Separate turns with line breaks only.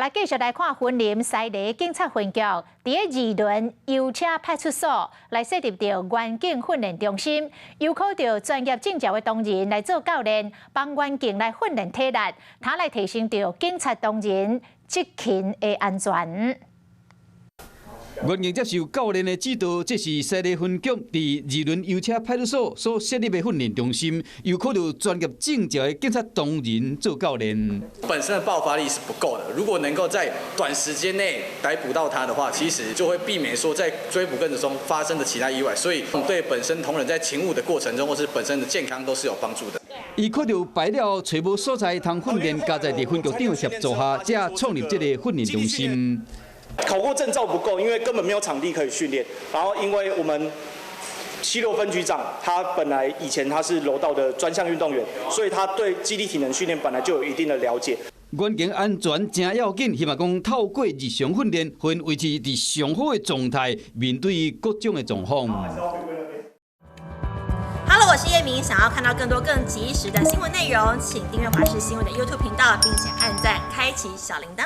来继续来看云林西里警察分局第2轮油车派出所来设立着员警训练中心，邀考着专业证照的同仁来做教练，帮员警来训练体力，他来提升着警察同仁执勤的安全。
员警接受教练的指导，这是西里分局伫2轮油车派出所所设立的训练中心，由考到专业证照的警察同仁做教练。
本身的爆发力是不够的，如果能够在短时间内逮捕到他的话，其实就会避免说在追捕过程中发生的其他意外，所以对本身同仁在勤务的过程中，或是本身的健康都是有帮助的。
伊考到白了，找无所在通训练，加在分局长协助下，才创立这个训练中心。
考过证照不够，因为根本没有场地可以训练。然后，因为我们76分局长他本来以前他是柔道的专项运动员，所以他对肌力体能训练本来就有一定的了解。
员警安全真要紧，希望讲透过日常训练，会维持伫上好的状态，面对各种的状况。
Hello， 我是叶明。想要看到更多更及时的新闻内容，请订阅华视新闻的 YouTube 频道，并且按赞，开启小铃铛。